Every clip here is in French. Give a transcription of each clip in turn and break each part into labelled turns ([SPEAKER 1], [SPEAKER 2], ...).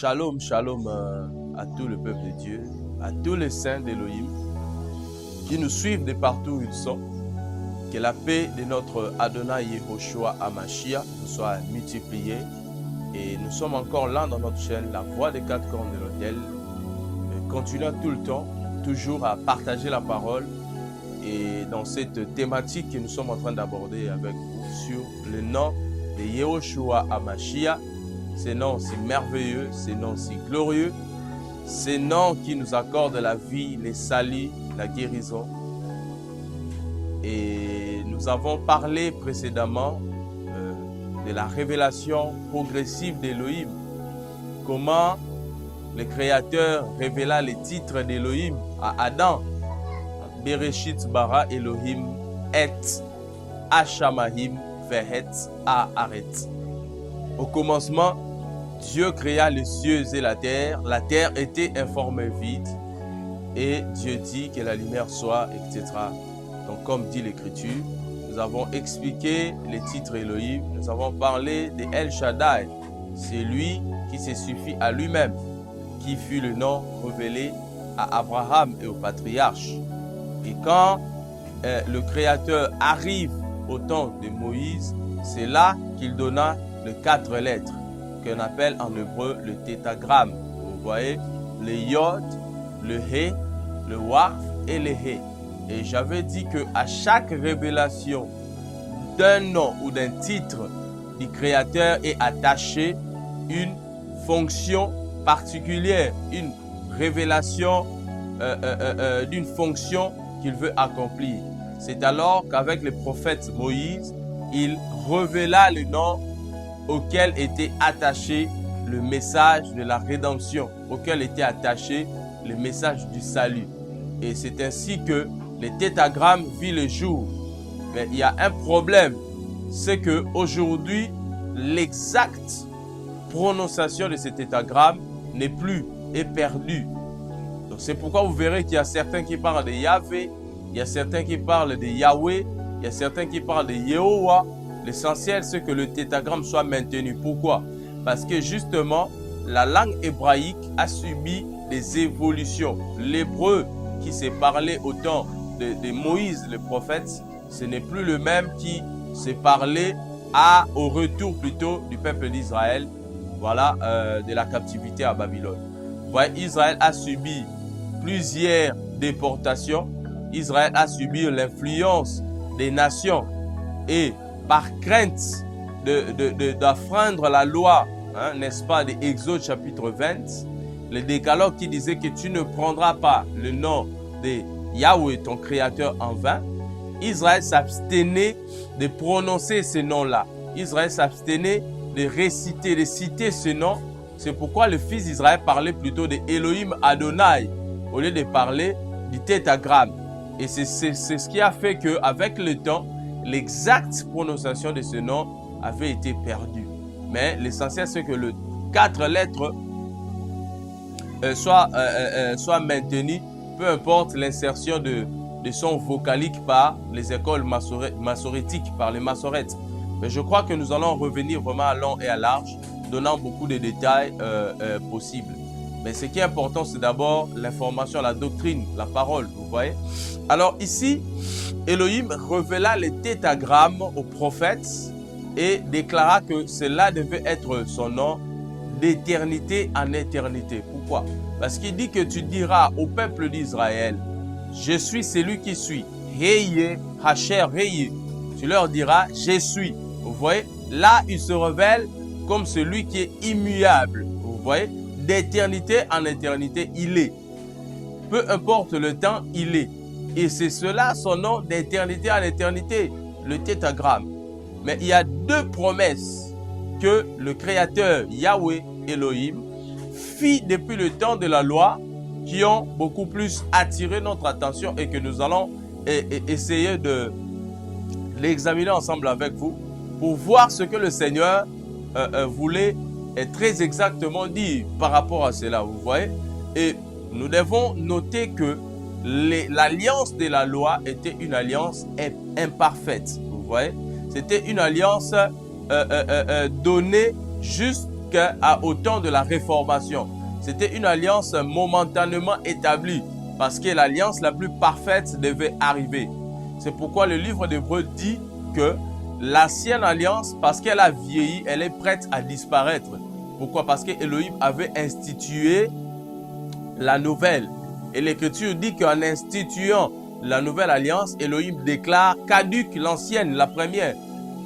[SPEAKER 1] Shalom, shalom à tout le peuple de Dieu, à tous les saints d'Élohim qui nous suivent de partout où ils sont. Que la paix de notre Adonai Yehoshua Hamashiach nous soit multipliée. Et nous sommes encore là dans notre chaîne, La Voix des Quatre Cornes de l'Autel. Continuons tout le temps, toujours à partager la parole. Et dans cette thématique que nous sommes en train d'aborder avec vous sur le nom de Yehoshua Hamashiach, ce nom si merveilleux, ce nom si glorieux, ce nom qui nous accorde la vie, les saluts, la guérison. Et nous avons parlé précédemment de la révélation progressive d'Élohim. Comment le Créateur révéla les titres d'Élohim à Adam. Bereshit bara Elohim et Hashamahim vehet haaret. Au commencement, Dieu créa les cieux et la terre. La terre était informe vide. Et Dieu dit que la lumière soit, etc. Donc, comme dit l'Écriture, nous avons expliqué les titres Elohim. Nous avons parlé de El Shaddai. C'est lui qui se suffit à lui-même, qui fut le nom révélé à Abraham et aux patriarches. Et quand le Créateur arrive au temps de Moïse, c'est là qu'il donna les 4 lettres qu'on appelle en hébreu le tétragramme. Vous voyez, le Yod, le He, le Waf et le He. Et j'avais dit qu'à chaque révélation d'un nom ou d'un titre du Créateur est attachée une fonction particulière, une révélation d'une fonction qu'il veut accomplir. C'est alors qu'avec le prophète Moïse, il révéla le nom auquel était attaché le message de la rédemption, auquel était attaché le message du salut. Et c'est ainsi que le tétragramme vit le jour. Mais il y a un problème, c'est qu'aujourd'hui, l'exacte prononciation de ce tétragramme n'est plus, est perdue. Donc c'est pourquoi vous verrez qu'il y a certains qui parlent de Yahvé, il y a certains qui parlent de Yahweh, il y a certains qui parlent de Yehowa. L'essentiel, c'est que le tétragramme soit maintenu. Pourquoi? Parce que justement, la langue hébraïque a subi des évolutions. L'hébreu qui s'est parlé au temps de Moïse, le prophète, ce n'est plus le même qui s'est parlé au retour plutôt du peuple d'Israël, voilà, de la captivité à Babylone. Vous voyez, Israël a subi plusieurs déportations. Israël a subi l'influence des nations et par crainte d'enfreindre la loi, hein, n'est-ce pas, de Exode chapitre 20, le décalogue qui disait que tu ne prendras pas le nom de Yahweh, ton créateur, en vain. Israël s'abstenait de prononcer ce nom-là. Israël s'abstenait de réciter, de citer ce nom. C'est pourquoi le fils d'Israël parlait plutôt de Elohim Adonai au lieu de parler du tétragramme. Et c'est ce qui a fait qu'avec le temps, l'exacte prononciation de ce nom avait été perdue. Mais l'essentiel, c'est que les 4 lettres soient maintenues, peu importe l'insertion de son vocalique par les écoles massorétiques, par les massorettes. Mais je crois que nous allons revenir vraiment à long et à large, donnant beaucoup de détails possibles. Mais ce qui est important, c'est d'abord l'information, la doctrine, la parole, vous voyez. Alors ici, Elohim révéla les tétragrammes aux prophètes et déclara que cela devait être son nom d'éternité en éternité. Pourquoi? Parce qu'il dit que tu diras au peuple d'Israël, je suis celui qui suis. Heye, Hacher, Heye. Tu leur diras, je suis. Vous voyez, là, il se révèle comme celui qui est immuable. Vous voyez, d'éternité en éternité, il est. Peu importe le temps, il est. Et c'est cela son nom d'éternité en éternité, le tétragramme. Mais il y a 2 promesses que le Créateur Yahweh Elohim fit depuis le temps de la loi qui ont beaucoup plus attiré notre attention et que nous allons essayer de l'examiner ensemble avec vous pour voir ce que le Seigneur voulait très exactement dire par rapport à cela, vous voyez. Et nous devons noter que l'alliance de la loi était une alliance imparfaite, vous voyez. C'était une alliance donnée juste au temps de la Réformation. C'était une alliance momentanément établie parce que l'alliance la plus parfaite devait arriver. C'est pourquoi le livre d'Hébreux dit que l'ancienne alliance, parce qu'elle a vieilli, elle est prête à disparaître. Pourquoi? Parce que Elohim avait institué la nouvelle. Et l'Écriture dit qu'en instituant la nouvelle alliance, Elohim déclare caduque l'ancienne, la première.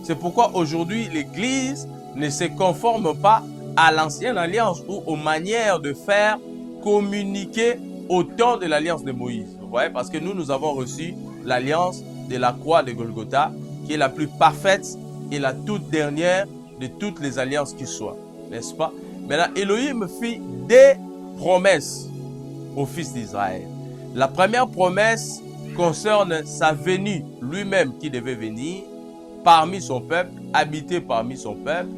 [SPEAKER 1] C'est pourquoi aujourd'hui, l'Église ne se conforme pas à l'ancienne alliance ou aux manières de faire communiquer au temps de l'alliance de Moïse. Vous voyez? Parce que nous avons reçu l'alliance de la croix de Golgotha, qui est la plus parfaite et la toute dernière de toutes les alliances qui soient. N'est-ce pas? Maintenant, Elohim fit des promesses au fils d'Israël. La première promesse concerne sa venue, lui-même qui devait venir parmi son peuple, habiter parmi son peuple.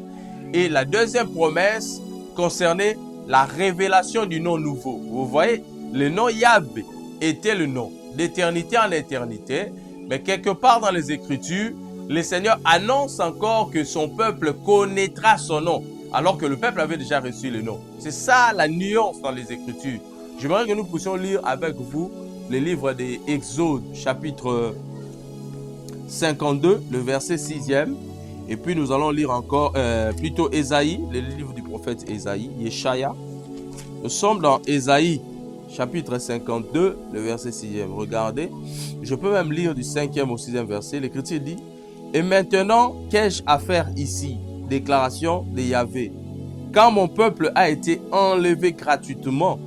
[SPEAKER 1] Et la deuxième promesse concernait la révélation du nom nouveau. Vous voyez, le nom Yahvé était le nom d'éternité en éternité, mais quelque part dans les Écritures, le Seigneur annonce encore que son peuple connaîtra son nom, alors que le peuple avait déjà reçu le nom. C'est ça la nuance dans les Écritures. J'aimerais que nous puissions lire avec vous le livre des Exodes, chapitre 52, le verset 6e. Et puis nous allons lire encore, plutôt Ésaïe, le livre du prophète Ésaïe, Yeshaya. Nous sommes dans Ésaïe, chapitre 52, le verset 6e. Regardez, je peux même lire du 5e au 6e verset. L'Écriture dit: « Et maintenant, qu'ai-je à faire ici? Déclaration de Yahvé. Quand mon peuple a été enlevé gratuitement,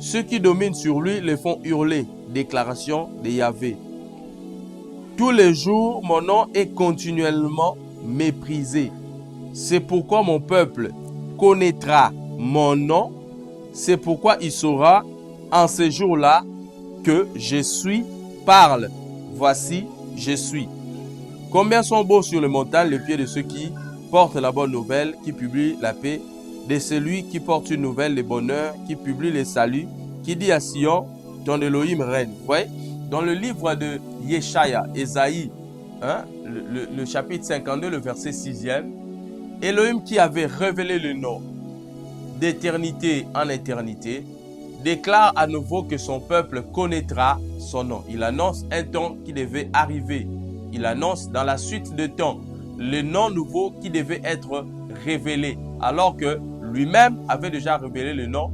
[SPEAKER 1] ceux qui dominent sur lui le font hurler. Déclaration de Yahvé. Tous les jours, mon nom est continuellement méprisé. C'est pourquoi mon peuple connaîtra mon nom. C'est pourquoi il saura en ces jours-là que je suis, parle. Voici, je suis. Combien sont beaux sur les montagnes les pieds de ceux qui portent la bonne nouvelle, qui publient la paix, de celui qui porte une nouvelle, le bonheur, qui publie le salut, qui dit à Sion, ton Elohim règne. Vous voyez, dans le livre de Yeshaya, Ésaïe, le chapitre 52, le verset 6e, Elohim qui avait révélé le nom d'éternité en éternité, déclare à nouveau que son peuple connaîtra son nom. Il annonce un temps qui devait arriver. Il annonce dans la suite de temps le nom nouveau qui devait être révélé, alors que lui-même avait déjà révélé le nom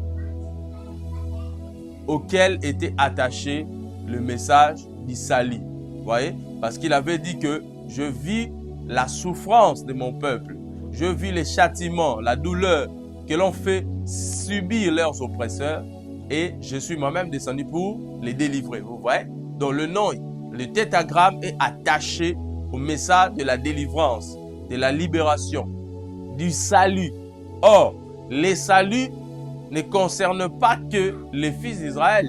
[SPEAKER 1] auquel était attaché le message du salut. Vous voyez? Parce qu'il avait dit que je vis la souffrance de mon peuple. Je vis les châtiments, la douleur que l'on fait subir leurs oppresseurs et je suis moi-même descendu pour les délivrer. Vous voyez? Donc le nom, le tétragramme est attaché au message de la délivrance, de la libération, du salut. Or, les saluts ne concernent pas que les fils d'Israël.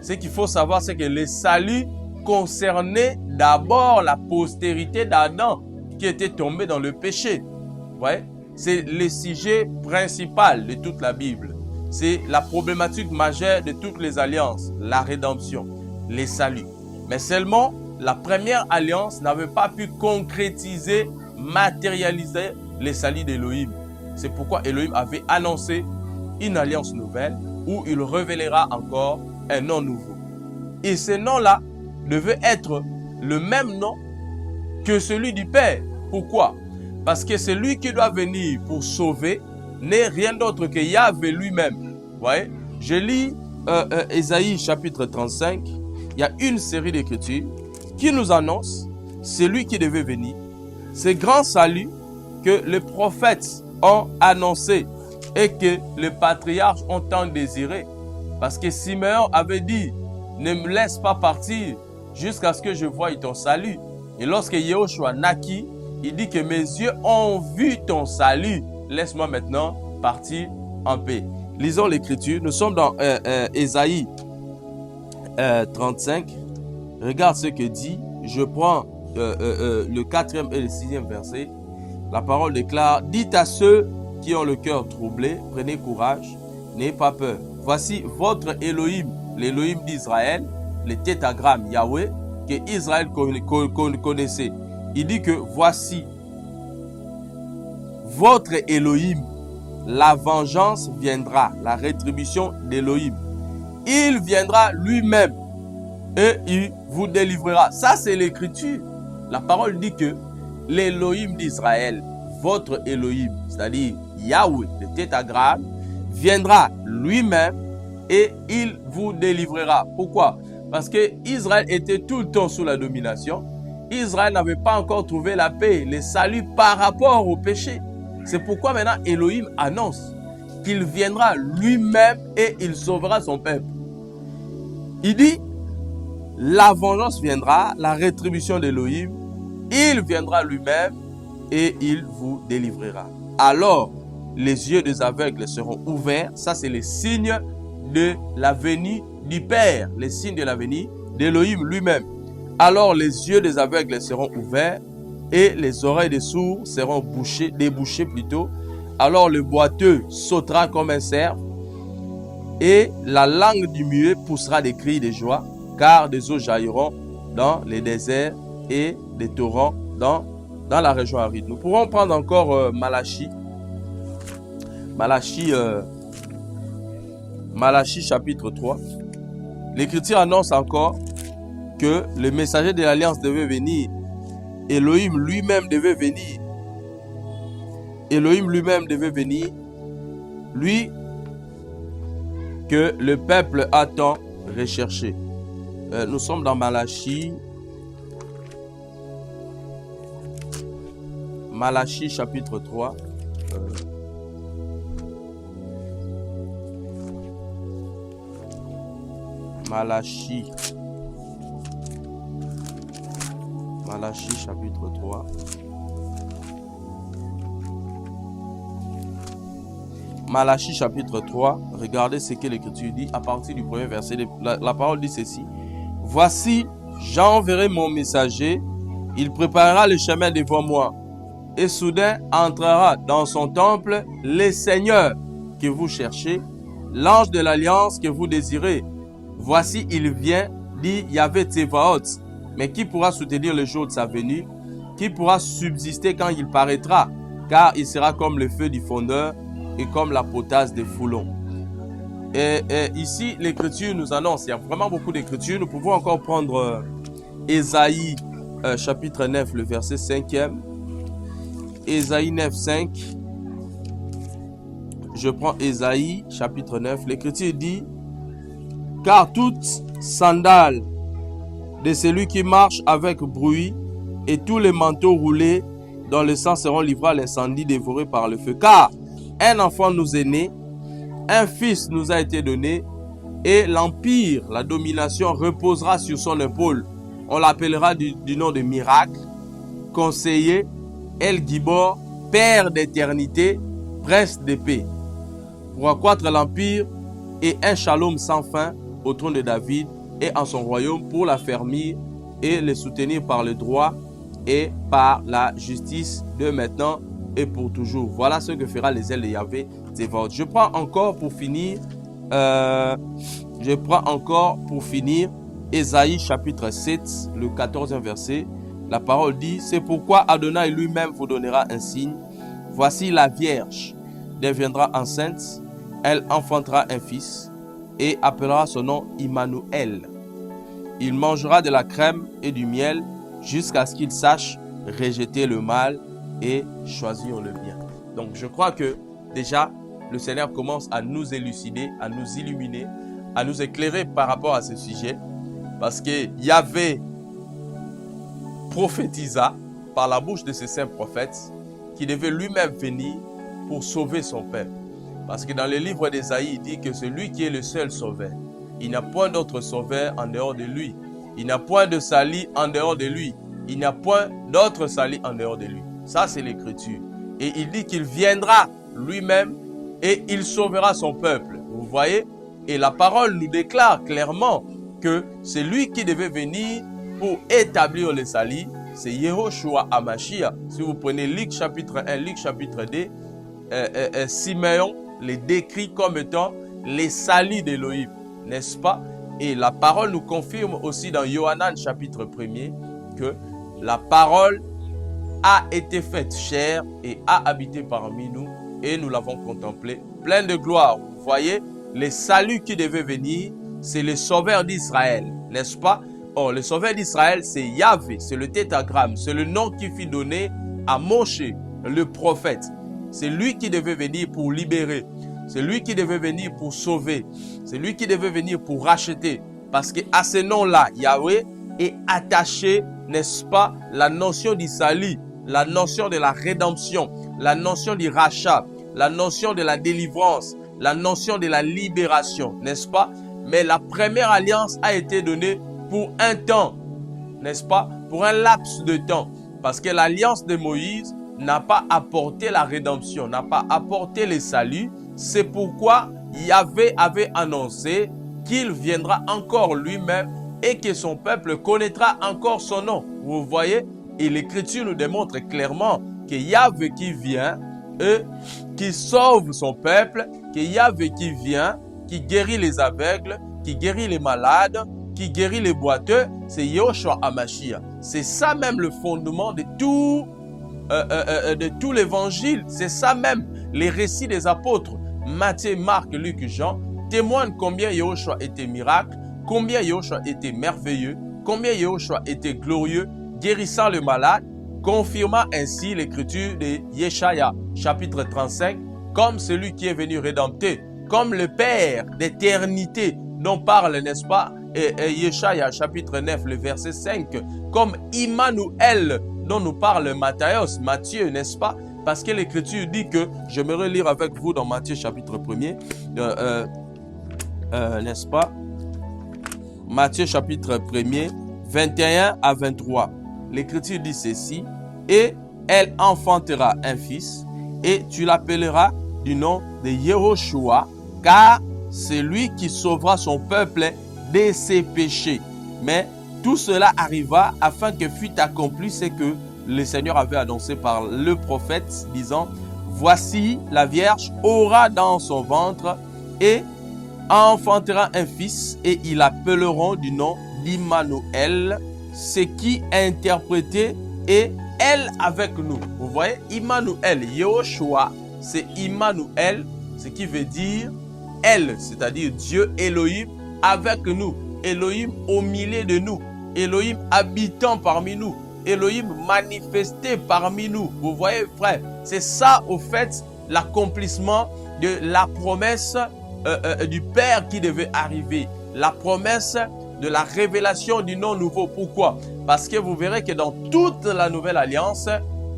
[SPEAKER 1] Ce qu'il faut savoir, c'est que les saluts concernaient d'abord la postérité d'Adam qui était tombé dans le péché. Ouais? C'est le sujet principal de toute la Bible. C'est la problématique majeure de toutes les alliances, la rédemption, les saluts. Mais seulement, la première alliance n'avait pas pu concrétiser, matérialiser les saluts d'Elohim. C'est pourquoi Elohim avait annoncé une alliance nouvelle où il révélera encore un nom nouveau. Et ce nom-là devait être le même nom que celui du Père. Pourquoi? Parce que celui qui doit venir pour sauver n'est rien d'autre que Yahvé lui-même. Vous voyez? Je lis Ésaïe chapitre 35. Il y a une série d'écritures qui nous annonce celui qui devait venir. Ce grand salut que les prophètes ont annoncé et que les patriarches ont tant désiré. Parce que Simeon avait dit, ne me laisse pas partir jusqu'à ce que je voie ton salut. Et lorsque Yehoshua naquit, il dit que mes yeux ont vu ton salut. Laisse-moi maintenant partir en paix. Lisons l'écriture. Nous sommes dans Ésaïe 35. Regarde ce que dit. Je prends le 4e et le 6e verset. La parole déclare: dites à ceux qui ont le cœur troublé, prenez courage, n'ayez pas peur. Voici votre Elohim, l'Elohim d'Israël, le tétragramme Yahweh, que Israël connaissait. Il dit que voici votre Elohim, la vengeance viendra, la rétribution d'Élohim. Il viendra lui-même et il vous délivrera. Ça, c'est l'écriture. La parole dit que l'Élohim d'Israël, votre Élohim, c'est-à-dire Yahweh, le tétragramme, viendra lui-même et il vous délivrera. Pourquoi? Parce que Israël était tout le temps sous la domination. Israël n'avait pas encore trouvé la paix, le salut par rapport au péché. C'est pourquoi maintenant Elohim annonce qu'il viendra lui-même et il sauvera son peuple. Il dit, la vengeance viendra, la rétribution d'Elohim, il viendra lui-même et il vous délivrera. Alors, les yeux des aveugles seront ouverts. Ça, c'est le signe de la venue du Père, les signes de la venue d'Elohim lui-même. Alors les yeux des aveugles seront ouverts et les oreilles des sourds seront débouchées plutôt. Alors le boiteux sautera comme un cerf et la langue du muet poussera des cris de joie, car des eaux jailliront dans les déserts et des torrents dans la région aride. Nous pourrons prendre encore Malachie chapitre 3. L'Écriture annonce encore que le messager de l'Alliance devait venir. Elohim lui-même devait venir. Elohim lui-même devait venir. Lui que le peuple a tant recherché. Nous sommes dans Malachie. Malachie chapitre 3. Malachie chapitre 3. Malachie chapitre 3, regardez ce que l'Écriture dit à partir du premier verset. La parole dit ceci. Voici, j'enverrai mon messager, il préparera le chemin devant moi. Et soudain entrera dans son temple le Seigneur que vous cherchez, l'ange de l'alliance que vous désirez. Voici, il vient, dit Yahvé Tsevaot. Mais qui pourra soutenir le jour de sa venue? Qui pourra subsister quand il paraîtra? Car il sera comme le feu du fondeur et comme la potasse des foulons. Et ici, l'Écriture nous annonce, il y a vraiment beaucoup d'Écriture. Nous pouvons encore prendre Ésaïe chapitre 9, le verset 5e. Ésaïe 9, 5. Je prends Ésaïe chapitre 9. L'Écriture dit, car toute sandale de celui qui marche avec bruit et tous les manteaux roulés dans le sang seront livrés à l'incendie, dévorés par le feu. Car un enfant nous est né, un fils nous a été donné, et l'empire, la domination reposera sur son épaule. On l'appellera du nom de miracle, conseiller, El Gibor, père d'éternité, prince de paix. Pour accroître l'empire et un shalom sans fin au trône de David et en son royaume, pour l'affermir et le soutenir par le droit et par la justice de maintenant et pour toujours. Voilà ce que fera les ailes de Yahvé Tsevaot. Je prends encore pour finir Ésaïe chapitre 7, le 14e verset. La parole dit, c'est pourquoi Adonai lui-même vous donnera un signe. Voici la Vierge deviendra enceinte, elle enfantera un fils et appellera son nom Immanuel. Il mangera de la crème et du miel jusqu'à ce qu'il sache rejeter le mal et choisir le bien. Donc je crois que déjà le Seigneur commence à nous élucider, à nous illuminer, à nous éclairer par rapport à ce sujet, parce que Yahvé prophétisa par la bouche de ses saints prophètes qui devait lui-même venir pour sauver son peuple. Parce que dans le livre d'Ésaïe, il dit que celui qui est le seul sauveur, il n'y a point d'autre sauveur en dehors de lui. Il n'y a point de salut en dehors de lui. Il n'y a point d'autre salut en dehors de lui. Ça, c'est l'Écriture. Et il dit qu'il viendra lui-même et il sauvera son peuple. Vous voyez? Et la parole nous déclare clairement que c'est lui qui devait venir pour établir le salut. C'est Yehoshua HaMashiach. Si vous prenez Luc chapitre 1, Luc chapitre 2, Siméon les décrit comme étant les saluts d'Élohim, n'est-ce pas? Et la parole nous confirme aussi dans Yohanan chapitre 1er que la parole a été faite chair et a habité parmi nous et nous l'avons contemplé, plein de gloire. Vous voyez, le salut qui devait venir, c'est le sauveur d'Israël, n'est-ce pas? Oh, le sauveur d'Israël, c'est Yahvé, c'est le tétragramme, c'est le nom qui fut donné à Moshe, le prophète. C'est lui qui devait venir pour libérer, c'est lui qui devait venir pour sauver, c'est lui qui devait venir pour racheter. Parce qu'à ce nom-là, Yahvé est attaché, n'est-ce pas, la notion du salut, la notion de la rédemption, la notion du rachat, la notion de la délivrance, la notion de la libération, n'est-ce pas? Mais la première alliance a été donnée pour un temps, n'est-ce pas? Pour un laps de temps. Parce que l'alliance de Moïse n'a pas apporté la rédemption, n'a pas apporté le salut. C'est pourquoi Yahvé avait annoncé qu'il viendra encore lui-même et que son peuple connaîtra encore son nom. Vous voyez? Et l'Écriture nous démontre clairement que Yahvé qui vient, qui sauve son peuple, que Yahvé qui vient, qui guérit les aveugles, qui guérit les malades, qui guérit les boiteux, c'est Yahushua HaMashiach. C'est ça même le fondement de tout l'évangile. C'est ça même les récits des apôtres. Matthieu, Marc, Luc, Jean témoignent combien Yahushua était miracle, combien Yahushua était merveilleux, combien Yahushua était glorieux, guérissant le malade, confirmant ainsi l'écriture de Yeshaya, chapitre 35, comme celui qui est venu rédempter, comme le Père d'éternité dont parle, n'est-ce pas, Yeshaya, chapitre 9, le verset 5, comme Immanuel dont nous parle Matthieu, n'est-ce pas? Parce que l'écriture dit que, je me relire avec vous dans Matthieu chapitre 1er, n'est-ce pas? Matthieu chapitre 1er, 21 à 23. L'écriture dit ceci, et elle enfantera un fils, et tu l'appelleras du nom de Yehoshua, car c'est lui qui sauvera son peuple de ses péchés. Mais tout cela arriva afin que fût accompli ce que le Seigneur avait annoncé par le prophète, disant, voici la Vierge aura dans son ventre et enfantera un fils, et ils l'appelleront du nom d'Immanuel, ce qui est interprété et elle avec nous. Vous voyez, Immanuel, Yahushua, c'est Immanuel, ce qui veut dire elle, c'est-à-dire Dieu Elohim avec nous, Elohim au milieu de nous, Elohim habitant parmi nous, Elohim manifesté parmi nous. Vous voyez, frère, c'est ça au fait l'accomplissement de la promesse du Père qui devait arriver, la promesse de la révélation du nom nouveau. Pourquoi? Parce que vous verrez que dans toute la nouvelle alliance,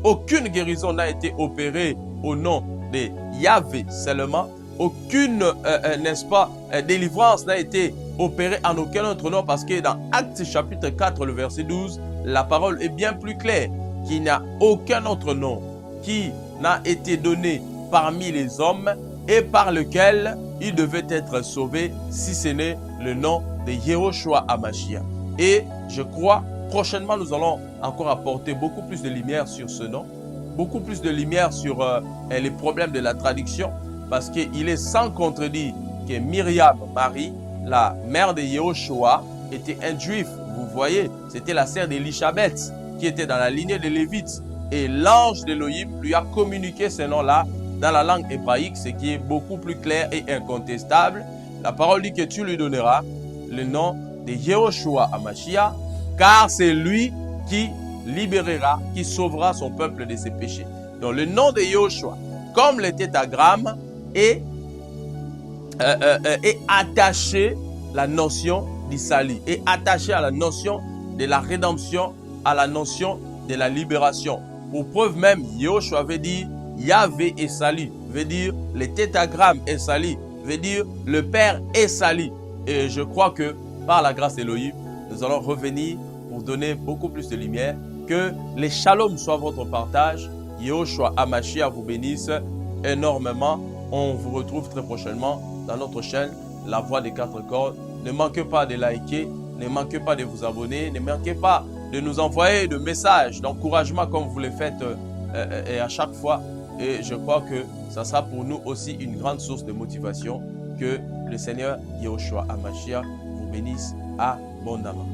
[SPEAKER 1] aucune guérison n'a été opérée au nom de Yahvé seulement. Aucune, n'est-ce pas, délivrance n'a été opérée en aucun autre nom, parce que dans Actes chapitre 4, le verset 12, la parole est bien plus claire, qu'il n'y a aucun autre nom qui n'a été donné parmi les hommes et par lequel il devait être sauvé, si ce n'est le nom de Yahushua HaMashiach. Et je crois, prochainement, nous allons encore apporter beaucoup plus de lumière sur ce nom, beaucoup plus de lumière sur les problèmes de la traduction, parce qu'il est sans contredit que Myriam, Marie, la mère de Yahushua, était un juif. Vous voyez, c'était la sœur d'Élisabeth, qui était dans la lignée des Lévites. Et l'ange d'Élohim lui a communiqué ce nom-là dans la langue hébraïque, ce qui est beaucoup plus clair et incontestable. La parole dit que tu lui donneras le nom de Yahushua HaMashiach, car c'est lui qui libérera, qui sauvera son peuple de ses péchés. Donc le nom de Yahushua, comme le tétragramme, est attaché à la notion du salut, est attaché à la notion de la rédemption, à la notion de la libération. Pour preuve même, Yahushua veut dire Yahvé est salut, veut dire le tétragramme est salut, veut dire le Père est salut. Et je crois que par la grâce d'Élohim, nous allons revenir pour donner beaucoup plus de lumière. Que les shalom soient votre partage. Yahushua HaMashiach vous bénisse énormément. On vous retrouve très prochainement dans notre chaîne La Voix des 4 cordes. Ne manquez pas de liker, ne manquez pas de vous abonner, ne manquez pas de nous envoyer des messages d'encouragement comme vous le faites et à chaque fois. Et je crois que ça sera pour nous aussi une grande source de motivation. Que le Seigneur Yahushua HaMashiach vous bénisse abondamment.